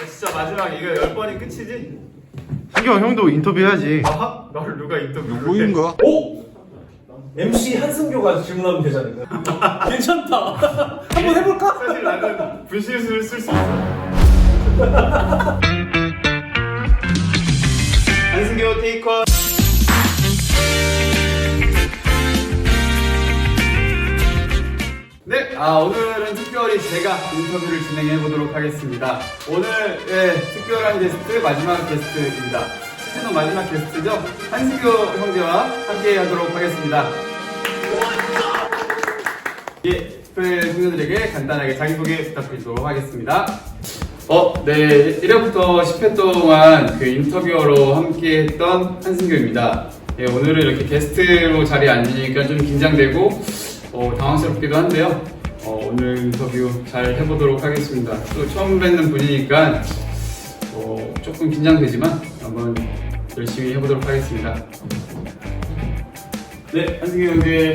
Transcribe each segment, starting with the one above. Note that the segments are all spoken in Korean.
진짜 마지막 이거 10번이 끝이지? 신경 형도 인터뷰 해야지. 아하? 널 누가 인터뷰 누구인가? 오! MC 한승교가 질문하면 되지 않을까? 괜찮다. 한번 해볼까? 사실 나는 분실수를 쓸 수 있어. 한승교 테이커. 네, 오늘은 특별히 제가 인터뷰를 진행해 보도록 하겠습니다. 오늘의 특별한 게스트, 마지막 게스트입니다. 시즌 마지막 게스트죠? 한승교 형제와 함께 하도록 하겠습니다. 예, 특별 형제들에게 간단하게 자기소개 부탁드리도록 하겠습니다. 네, 1회부터 10회 동안 그 인터뷰어로 함께 했던 한승교입니다. 예, 오늘은 이렇게 게스트로 자리에 앉으니까 좀 긴장되고 당황스럽기도 한데요. 오늘 인터뷰 잘 해보도록 하겠습니다. 또 처음 뵙는 분이니까 조금 긴장되지만 한번 열심히 해보도록 하겠습니다. 네, 한승규 형제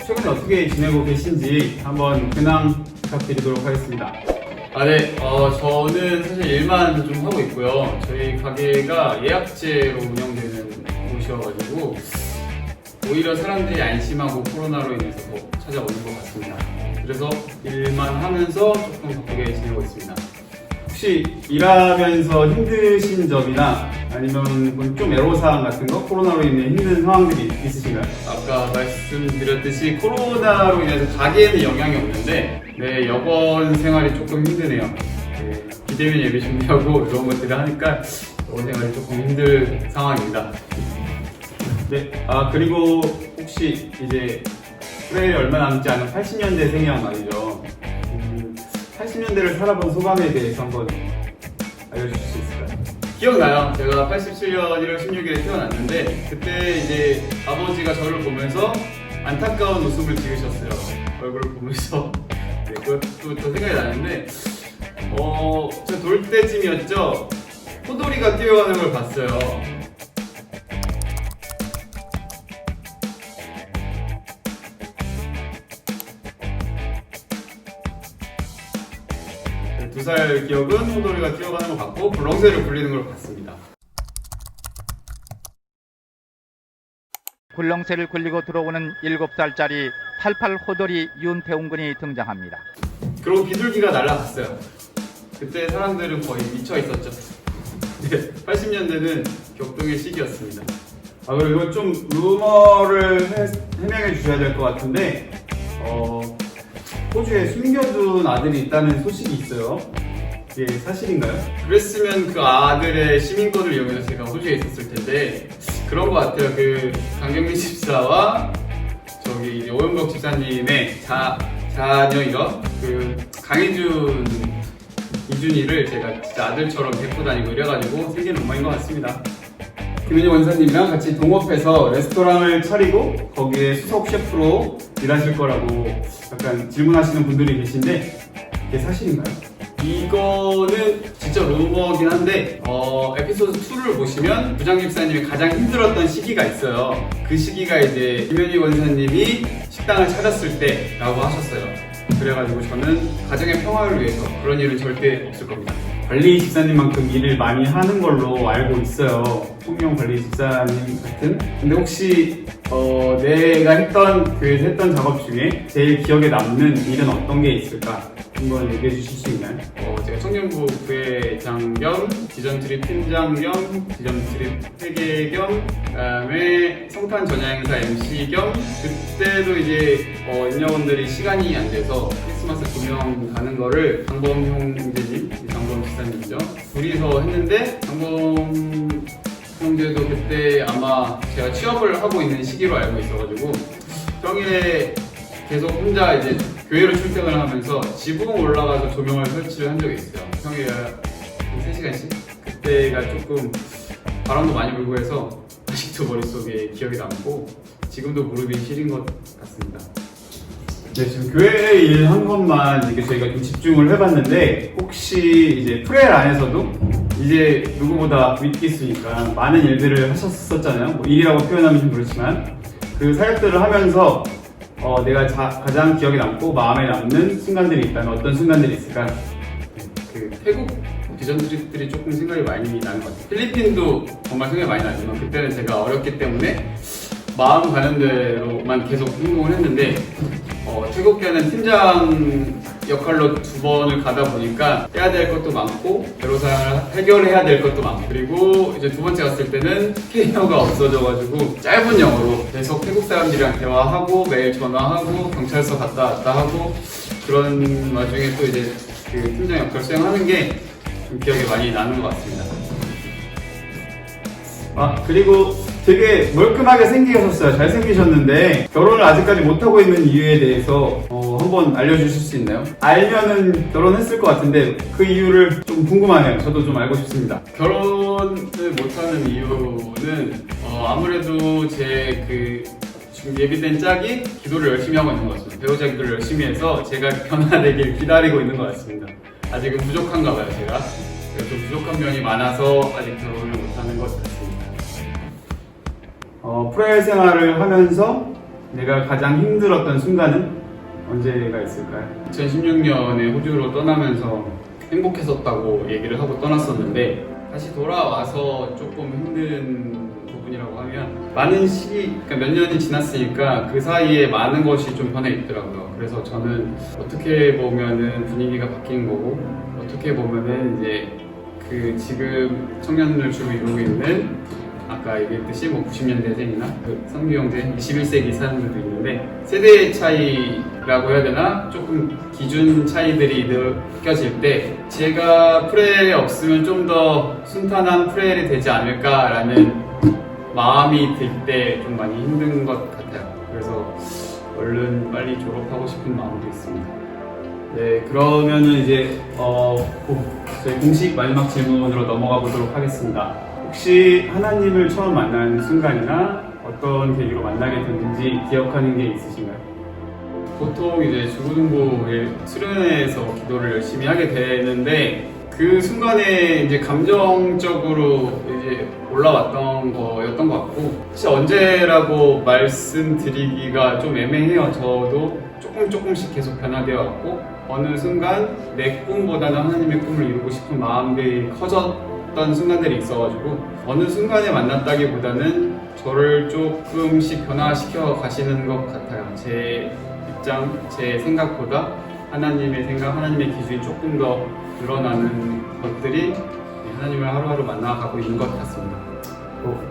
최근에 어떻게 지내고 계신지 한번 근황 부탁드리도록 하겠습니다. 네, 저는 사실 일만 좀 하고 있고요. 저희 가게가 예약제로 운영되는 곳이어가지고 오히려 사람들이 안심하고 코로나로 인해서 더 찾아오는 것 같습니다. 그래서 일만 하면서 조금 바쁘게 지내고 있습니다. 혹시 일하면서 힘드신 점이나 아니면 좀 애로사항 같은 거, 코로나로 인해 힘든 상황들이 있으신가요? 아까 말씀드렸듯이 코로나로 인해서 가게에는 영향이 없는데 여건 생활이 조금 힘드네요. 비대면 예배 준비하고 이런 것들을 하니까 여건 생활이 조금 힘든 상황입니다. 네, 그리고 혹시 이제 프레이 얼마 남지 않은 80년대생이란 말이죠. 80년대를 살아본 소감에 대해서 한번 알려주실 수 있을까요? 기억나요. 제가 87년 1월 16일에 태어났는데 그때 이제 아버지가 저를 보면서 안타까운 웃음을 지으셨어요. 얼굴을 보면서. 네, 그것도 또 생각이 나는데 저 돌 때쯤이었죠. 호돌이가 뛰어가는 걸 봤어요. 두 살 기억은 호돌이가 뛰어가는 걸 봤고 불렁쇠를 굴리는 걸 봤습니다. 굴렁쇠를 굴리고 들어오는 7살짜리 88 호돌이 윤태웅군이 등장합니다. 그리고 비둘기가 날아갔어요. 그때 사람들은 거의 미쳐 있었죠. 네, 80년대는 격동의 시기였습니다. 그리고 이거 좀 루머를 해명해 주셔야 될 것 같은데 호주에 숨겨둔 아들이 있다는 소식이 있어요. 이게 사실인가요? 그랬으면 그 아들의 시민권을 이용해서 제가 호주에 있었을 텐데 그런 것 같아요. 그 강경민 집사와 저기 이제 오영덕 집사님의 자녀이죠. 그 강혜준 이준이를 제가 진짜 아들처럼 데리고 다니고 이래가지고 생긴 엉망인 것 같습니다. 김현희 원사님이랑 같이 동업해서 레스토랑을 차리고 거기에 수석 셰프로 일하실 거라고 약간 질문하시는 분들이 계신데 이게 사실인가요? 이거는 진짜 루머긴 한데 에피소드 2를 보시면 부장 집사님이 가장 힘들었던 시기가 있어요. 그 시기가 이제 김현희 원사님이 식당을 차렸을 때라고 하셨어요. 그래가지고 저는 가정의 평화를 위해서 그런 일은 절대 없을 겁니다. 관리 집사님만큼 일을 많이 하는 걸로 알고 있어요. 통영 관리 집사님 같은. 근데 혹시 내가 했던 작업 중에 제일 기억에 남는 일은 어떤 게 있을까? 한번 얘기해 주실 수 있나요? 제가 청년부 부회장 겸 지점 트립 팀장 겸 지점 트립 회계 겸 그다음에 성탄 전야행사 MC 겸 그때도 이제 임직원들이 시간이 안 돼서 크리스마스 공연 가는 거를 장범 형제님, 장범 집사님이죠. 둘이서 했는데 장범 형제도 그때 아마 제가 취업을 하고 있는 시기로 알고 있어가지고 평일에 계속 혼자 이제 교회로 출퇴근을 하면서 지붕 올라가서 조명을 설치를 한 적이 있어요. 평일에 3시간씩. 그때가 조금 바람도 많이 불고 해서 아직도 머릿속에 기억이 남고 지금도 무릎이 시린 것 같습니다. 네, 지금 교회 일 한 것만 이렇게 저희가 좀 집중을 해봤는데 혹시 이제 프레일 안에서도 이제 누구보다 윗기수니까 많은 일들을 하셨었잖아요. 뭐 일이라고 표현하면 좀 그렇지만 그 사역들을 하면서 내가 가장 기억에 남고 마음에 남는 순간들이 있다면 어떤 순간들이 있을까? 네, 그 태국 비전 트립들이 조금 생각이 많이 나는 것 같아요. 필리핀도 정말 생각이 많이 나지만 그때는 제가 어렸기 때문에 마음 가는 대로만 계속 행동을 했는데 태국에는 팀장 역할로 2번을 가다 보니까 해야 될 것도 많고 배로사항을 해결해야 될 것도 많고 그리고 이제 2번째 갔을 때는 스케이어가 없어져가지고 짧은 영어로 계속 태국 사람들이랑 대화하고 매일 전화하고 경찰서 갔다 왔다 하고 그런 와중에 또 이제 그 팀장 역할 수행하는 게 좀 기억에 많이 나는 것 같습니다. 그리고 되게 멀끔하게 생기셨어요. 잘생기셨는데 결혼을 아직까지 못하고 있는 이유에 대해서 한번 알려주실 수 있나요? 알면은 결혼했을 것 같은데 그 이유를 좀 궁금하네요. 저도 좀 알고 싶습니다. 결혼을 못하는 이유는 아무래도 제 그 예비된 짝이 기도를 열심히 하고 있는 것 같습니다. 배우자 기도를 열심히 해서 제가 변화되길 기다리고 있는 것 같습니다. 아직은 부족한가 봐요, 제가. 좀 부족한 면이 많아서 아직 결혼을 못하는 것 같습니다. 프로야구 생활을 하면서 내가 가장 힘들었던 순간은 언제가 있을까요? 2016년에 호주로 떠나면서 행복했었다고 얘기를 하고 떠났었는데 다시 돌아와서 조금 힘든 부분이라고 하면 많은 시기, 그러니까 몇 년이 지났으니까 그 사이에 많은 것이 좀 변해 있더라고요. 그래서 저는 어떻게 보면은 분위기가 바뀐 거고 어떻게 보면은 이제 그 지금 청년을 주로 이루고 있는 아까 얘기했듯이 뭐 90년대생이나 그 성규 형제 21세기 사람들도 있는데 세대 차이라고 해야 되나? 조금 기준 차이들이 느껴질 때 제가 프레엘이 없으면 좀 더 순탄한 프레엘이 되지 않을까라는 마음이 들 때 좀 많이 힘든 것 같아요. 그래서 얼른 빨리 졸업하고 싶은 마음도 있습니다. 네, 그러면은 이제 저희 공식 마지막 질문으로 넘어가 보도록 하겠습니다. 혹시 하나님을 처음 만나는 순간이나 어떤 계기로 만나게 됐는지 기억하는 게 있으신가요? 보통 이제 주부등부에 수련회에서 기도를 열심히 하게 되는데 그 순간에 이제 감정적으로 이제 올라왔던 거였던 것 같고 혹시 언제라고 말씀드리기가 좀 애매해요. 저도 조금씩 계속 변화되어 왔고 어느 순간 내 꿈보다는 하나님의 꿈을 이루고 싶은 마음들이 커졌던 순간들이 있어가지고 어느 순간에 만났다기보다는 저를 조금씩 변화시켜 가시는 것 같아요. 제 입장, 제 생각보다 하나님의 생각, 하나님의 기준이 조금 더 늘어나는 것들이 하나님을 하루하루 만나가고 있는 것 같습니다.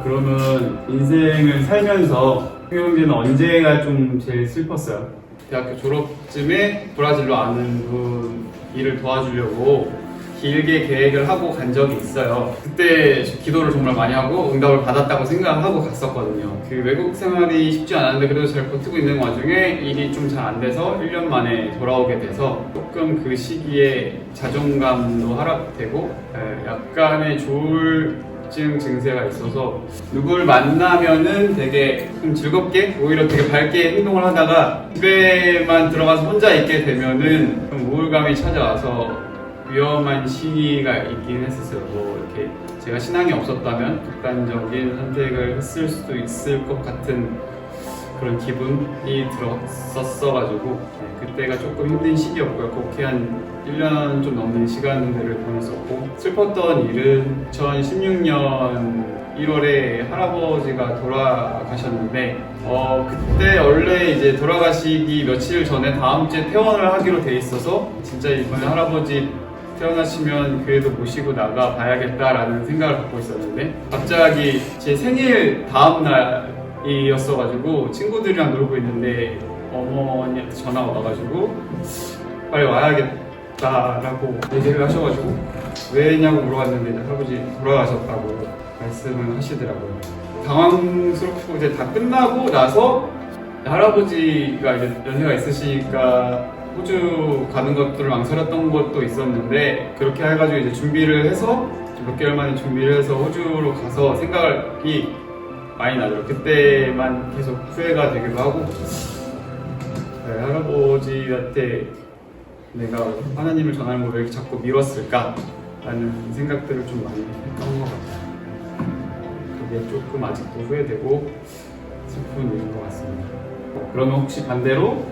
그러면 인생을 살면서 형규 형제는 언제가 좀 제일 슬펐어요? 대학교 졸업쯤에 브라질로 아는 분 일을 도와주려고 길게 계획을 하고 간 적이 있어요. 그때 기도를 정말 많이 하고 응답을 받았다고 생각하고 갔었거든요. 그 외국 생활이 쉽지 않았는데 그래도 잘 버티고 있는 와중에 일이 좀 잘 안 돼서 1년 만에 돌아오게 돼서 조금 그 시기에 자존감도 하락되고 약간의 조울증 증세가 있어서 누굴 만나면은 되게 좀 즐겁게 오히려 되게 밝게 행동을 하다가 집에만 들어가서 혼자 있게 되면은 좀 우울감이 찾아와서 위험한 시기가 있긴 했었어요. 뭐 이렇게 제가 신앙이 없었다면 극단적인 선택을 했을 수도 있을 것 같은 그런 기분이 들었었어가지고 그때가 조금 힘든 시기였고요. 그렇게 한 1년 좀 넘는 시간들을 보냈었고 슬펐던 일은 2016년 1월에 할아버지가 돌아가셨는데 그때 원래 이제 돌아가시기 며칠 전에 다음 주에 퇴원을 하기로 돼 있어서 진짜 이번에 할아버지 태어나시면 교회도 모시고 나가 봐야겠다라는 생각을 갖고 있었는데 갑자기 제 생일 다음 날이었어가지고 친구들이랑 놀고 있는데 어머니한테 전화가 와가지고 빨리 와야겠다라고 얘기를 하셔가지고 왜냐고 물어봤는데 이제 할아버지 돌아가셨다고 말씀을 하시더라고요. 당황스럽고 이제 다 끝나고 나서 할아버지가 이제 연세가 있으시니까 호주 가는 것들을 망설였던 것도 있었는데 그렇게 해가지고 이제 준비를 해서 몇 개월 만에 준비를 해서 호주로 가서 생각이 많이 나더라고요. 그때만 계속 후회가 되기도 하고 할아버지한테 내가 하나님을 전하는 걸 왜 이렇게 자꾸 미뤘을까 라는 생각들을 좀 많이 했던 것 같아요. 그게 조금 아직도 후회되고 슬픈 일인 것 같습니다. 그러면 혹시 반대로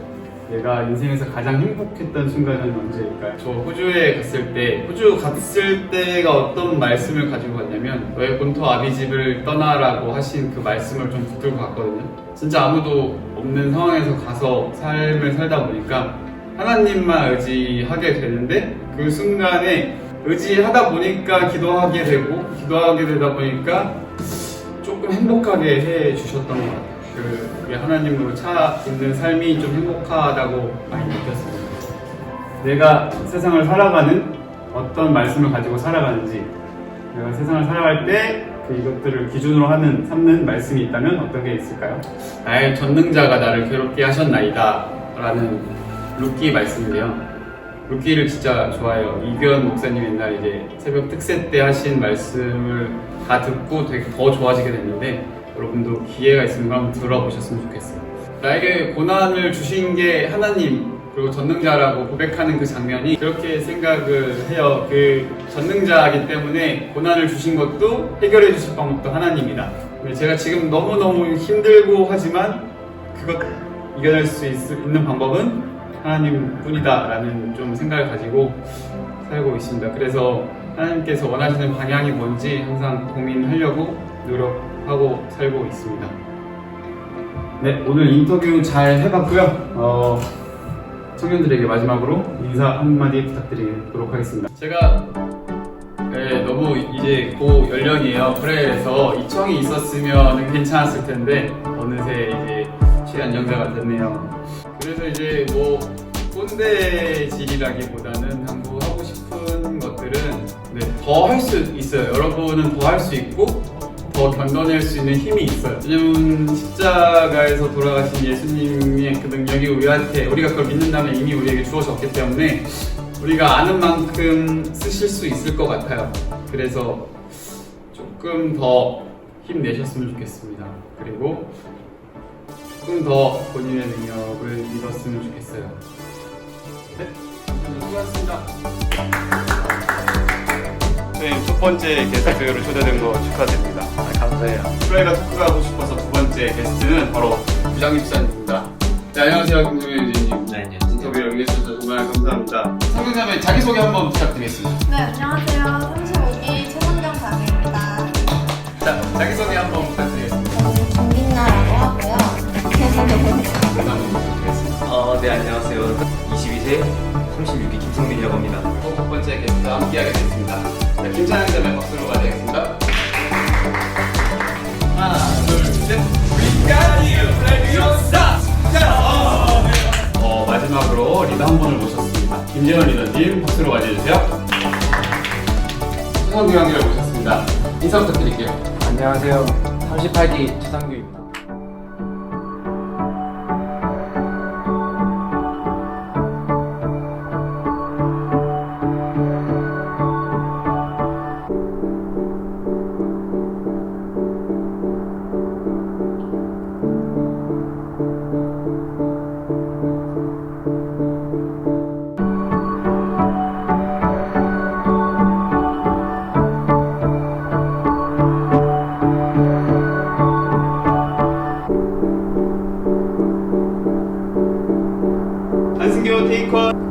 내가 인생에서 가장 행복했던 순간은 언제일까요? 저 호주에 갔을 때, 호주 갔을 때가 어떤 말씀을 가지고 갔냐면 너의 본토 아비집을 떠나라고 하신 그 말씀을 좀 붙들고 갔거든요. 진짜 아무도 없는 상황에서 가서 삶을 살다 보니까 하나님만 의지하게 되는데 그 순간에 의지하다 보니까 기도하게 되고 기도하게 되다 보니까 조금 행복하게 해주셨던 것 같아요. 그게 하나님으로 차 있는 삶이 좀 행복하다고 많이 느꼈습니다. 내가 세상을 살아가는 어떤 말씀을 가지고 살아가는지, 내가 세상을 살아갈 때 이것들을 기준으로 삼는 말씀이 있다면 어떤 게 있을까요? 나의 전능자가 나를 괴롭게 하셨나이다 라는 루키 말씀인데요. 루키를 진짜 좋아해요. 이규현 목사님 옛날 이제 새벽 특세 때 하신 말씀을 다 듣고 되게 더 좋아지게 됐는데 여러분도 기회가 있으면 한번 들어보셨으면 좋겠어요. 나에게 고난을 주신 게 하나님 그리고 전능자라고 고백하는 그 장면이 그렇게 생각을 해요. 그 전능자이기 때문에 고난을 주신 것도 해결해 주실 방법도 하나님이다. 근데 제가 지금 너무너무 힘들고 하지만 그것 이겨낼 수 있는 방법은 하나님 뿐이다 라는 좀 생각을 가지고 살고 있습니다. 그래서 하나님께서 원하시는 방향이 뭔지 항상 고민하려고 노력하고 살고 있습니다. 네, 오늘 인터뷰 잘 해봤고요. 청년들에게 마지막으로 인사 한마디 부탁드리도록 하겠습니다. 제가 너무 이제 고 연령이에요. 그래서 이 청이 있었으면 괜찮았을 텐데 어느새 이제 최연령자가 됐네요. 그래서 이제 뭐 꼰대질이라기보다는 당부하고 싶은 것들은 더 할 수 있어요. 여러분은 더 할 수 있고 더 견뎌낼 수 있는 힘이 있어요. 왜냐면 십자가에서 돌아가신 예수님의 그 능력이 우리가 그걸 믿는다면 이미 우리에게 주어졌기 때문에 우리가 아는 만큼 쓰실 수 있을 것 같아요. 그래서 조금 더 힘내셨으면 좋겠습니다. 그리고 조금 더 본인의 능력을 믿었으면 좋겠어요. 네, 수고하셨습니다. 선생님, 첫 번째 게스트로 초대된 거 축하드립니다. 감사해요. 프라이가 토크가 하고 싶어서 두 번째 게스트는 바로 부장입사님입니다. 네, 안녕하세요. 김성현 유진님. 네, 안녕하세요. 인터뷰 연결해주셔서 정말 감사합니다. 성경자매 자기소개 한번 부탁드리겠습니다. 네, 안녕하세요. 35기 최선경 장입니다. 자, 자기소개 한번 부탁드리겠습니다. 저는 정민나라고 하고요. 한번 부탁드리겠습니다. 네, 안녕하세요. 22세 36기 김성민이라고 합니다. 첫 번째 게스트와 함께하게 됐습니다. 자, 김찬영 자매 박수로 맞이하겠습니다. 하나, 둘, 셋. We got you, 레디오사! 마지막으로 리더 한 분을 모셨습니다. 김재원 리더님 박수로 맞이해주세요. 최성규 형님을 모셨습니다. 인사 부탁드릴게요. 안녕하세요. 38기 최상규입니다. 한승교 테이커.